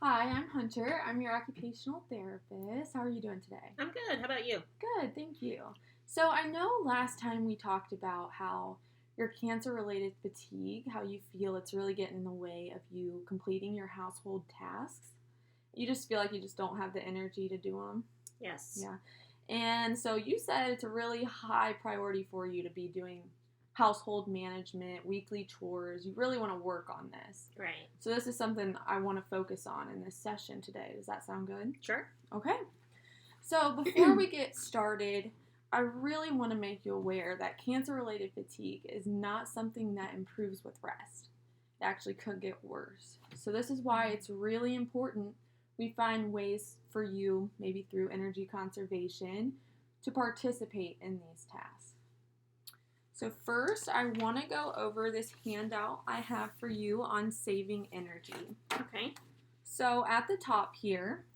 Hi, I'm Hunter. I'm your occupational therapist. How are you doing today? I'm good. How about you? Good, thank you. So, I know last time we talked about how your cancer related fatigue, how you feel it's really getting in the way of you completing your household tasks. You just feel like you just don't have the energy to do them. Yes. Yeah. And so, you said it's a really high priority for you to be doing household management, weekly chores. You really want to work on this. Right. So this is something I want to focus on in this session today. Does that sound good? Sure. Okay. So before we get started, I really want to make you aware that cancer-related fatigue is not something that improves with rest. It actually could get worse. So this is why it's really important we find ways for you, maybe through energy conservation, to participate in these tasks. So first, I want to go over this handout I have for you on saving energy. Okay. So at the top here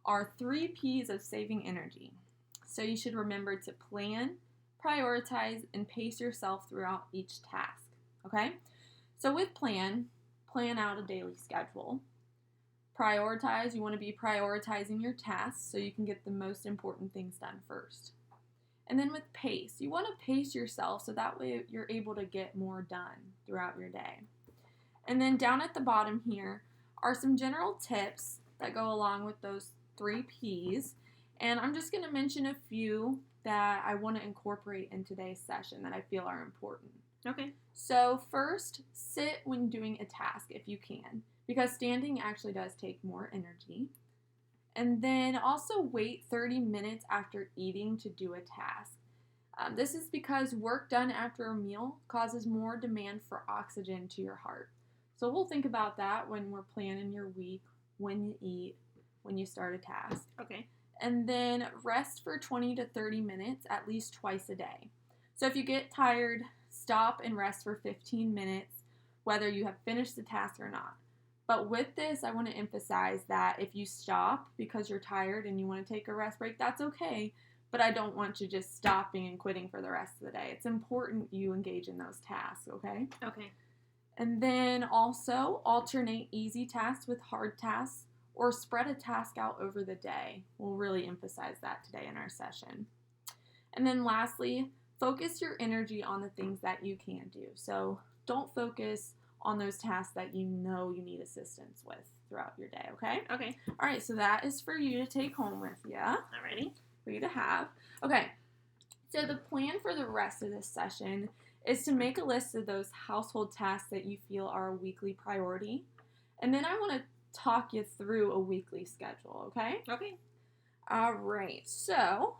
are 3 P's of saving energy. So you should remember to plan, prioritize, and pace yourself throughout each task. Okay? So with plan out a daily schedule. Prioritize, you want to be prioritizing your tasks so you can get the most important things done first. And then with pace, you want to pace yourself so that way you're able to get more done throughout your day. And then down at the bottom here are some general tips that go along with those 3 P's. And I'm just going to mention a few that I want to incorporate in today's session that I feel are important. Okay. So first, sit when doing a task if you can, because standing actually does take more energy. And then also wait 30 minutes after eating to do a task. This is because work done after a meal causes more demand for oxygen to your heart. So we'll think about that when we're planning your week, when you eat, when you start a task. Okay. And then rest for 20 to 30 minutes at least twice a day. So if you get tired, stop and rest for 15 minutes, whether you have finished the task or not. But with this, I want to emphasize that if you stop because you're tired and you want to take a rest break, that's okay. But I don't want you just stopping and quitting for the rest of the day. It's important you engage in those tasks, okay? Okay. And then also alternate easy tasks with hard tasks or spread a task out over the day. We'll really emphasize that today in our session. And then lastly, focus your energy on the things that you can do. So don't focus on those tasks that you know you need assistance with throughout your day, okay? Okay. All right, so that is for you to take home with you. Alrighty. For you to have. Okay, so the plan for the rest of this session is to make a list of those household tasks that you feel are a weekly priority. And then I want to talk you through a weekly schedule, okay? Okay. All right, so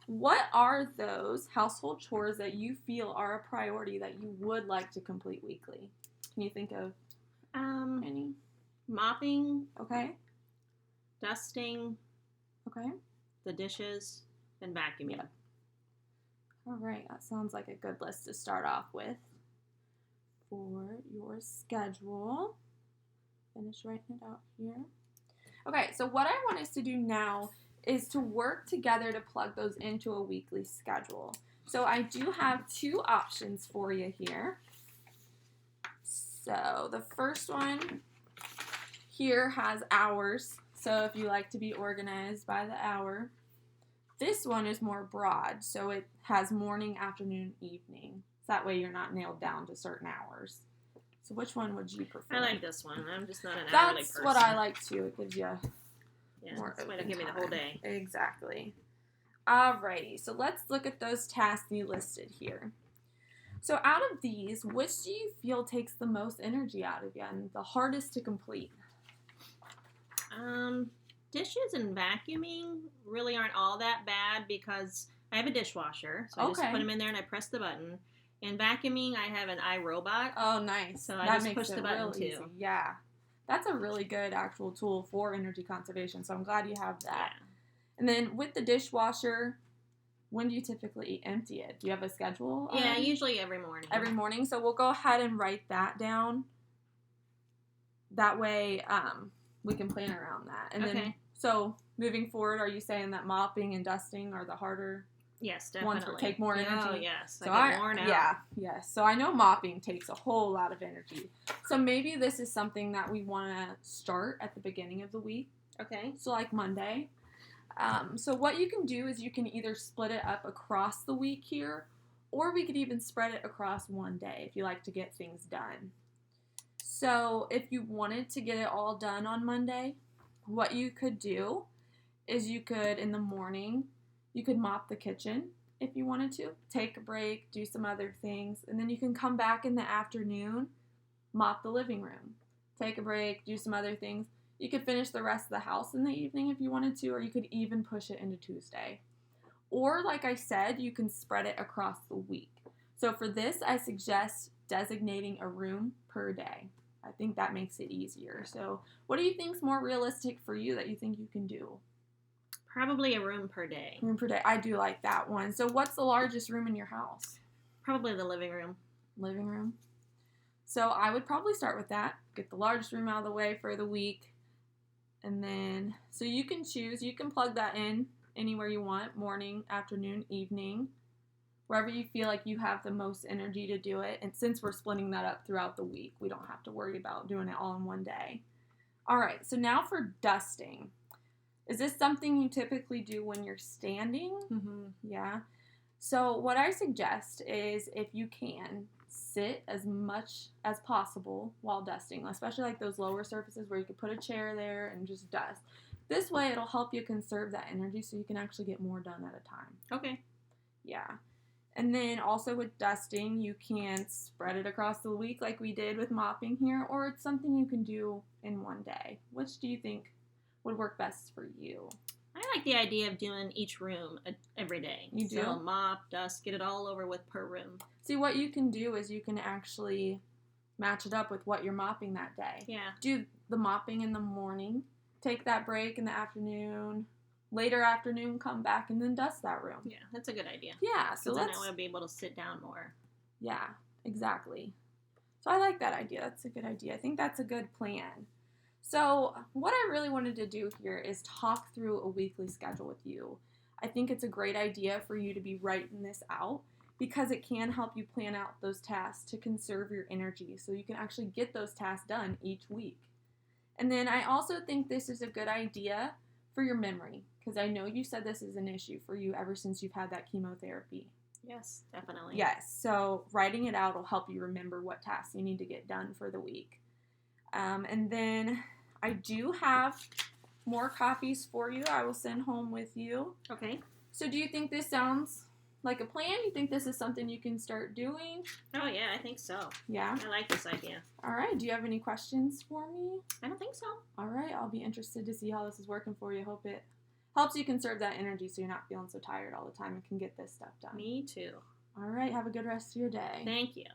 what are those household chores that you feel are a priority that you would like to complete weekly? Can you think of any? Mopping, Okay. dusting, Okay. the dishes, and vacuuming. Yeah. All right. That sounds like a good list to start off with for your schedule. Finish writing it out here. Okay. So what I want us to do now is to work together to plug those into a weekly schedule. So I do have 2 options for you here. So the first one here has hours. So if you like to be organized by the hour. This one is more broad. So it has morning, afternoon, evening. So that way you're not nailed down to certain hours. So which one would you prefer? I like this one. I'm just not an hourly person. That's what I like too. It gives you more this way open to give me the whole time. day. Exactly. Alrighty, so let's look at those tasks you listed here. So out of these, which do you feel takes the most energy out of you and the hardest to complete? Dishes and vacuuming really aren't all that bad because I have a dishwasher. So I just put them in there and I press the button. And vacuuming, I have an iRobot. Oh, nice. So I that just makes push it the button real too. Easy. Yeah. That's a really good actual tool for energy conservation. So I'm glad you have that. Yeah. And then with the dishwasher, when do you typically empty it? Do you have a schedule? Yeah, usually every morning. Every morning. So we'll go ahead and write that down. That way we can plan around that. And then, so moving forward, are you saying that mopping and dusting are the harder Yes, definitely. Ones take more energy. Oh, yes. So I get worn out. Yeah, yes. So I know mopping takes a whole lot of energy. So maybe this is something that we want to start at the beginning of the week. Okay. So like Monday. So what you can do is you can either split it up across the week here, or we could even spread it across one day if you like to get things done. So if you wanted to get it all done on Monday, what you could do is you could, in the morning, you could mop the kitchen if you wanted to, take a break, do some other things, and then you can come back in the afternoon, mop the living room, take a break, do some other things. You could finish the rest of the house in the evening if you wanted to, or you could even push it into Tuesday. Or, like I said, you can spread it across the week. So for this, I suggest designating a room per day. I think that makes it easier. So what do you think is more realistic for you that you think you can do? Probably a room per day. Room per day. I do like that one. So what's the largest room in your house? Probably the living room. Living room. So I would probably start with that. Get the largest room out of the way for the week. And then, so you can choose. You can plug that in anywhere you want. Morning, afternoon, evening. Wherever you feel like you have the most energy to do it. And since we're splitting that up throughout the week, we don't have to worry about doing it all in one day. All right, so now for dusting. Is this something you typically do when you're standing? Mm-hmm. Yeah. So what I suggest is if you can, sit as much as possible while dusting, especially like those lower surfaces where you could put a chair there and just dust. This way it'll help you conserve that energy so you can actually get more done at a time. Okay. Yeah. And then also with dusting, you can spread it across the week like we did with mopping here, or it's something you can do in one day. Which do you think would work best for you? I like the idea of doing each room every day. You do? So mop, dust, get it all over with per room. See, what you can do is you can actually match it up with what you're mopping that day. Yeah. Do the mopping in the morning, take that break in the afternoon, later afternoon, come back and then dust that room. Yeah, that's a good idea. Yeah, so then I would be able to sit down more. Yeah, exactly. So I like that idea. That's a good idea. I think that's a good plan. So what I really wanted to do here is talk through a weekly schedule with you. I think it's a great idea for you to be writing this out because it can help you plan out those tasks to conserve your energy so you can actually get those tasks done each week. And then I also think this is a good idea for your memory because I know you said this is an issue for you ever since you've had that chemotherapy. Yes, definitely. Yes, so writing it out will help you remember what tasks you need to get done for the week. And then I do have more copies for you I will send home with you. Okay. So do you think this sounds like a plan? You think this is something you can start doing? Oh, yeah, I think so. Yeah? I like this idea. All right. Do you have any questions for me? I don't think so. All right. I'll be interested to see how this is working for you. Hope it helps you conserve that energy so you're not feeling so tired all the time and can get this stuff done. Me too. All right. Have a good rest of your day. Thank you.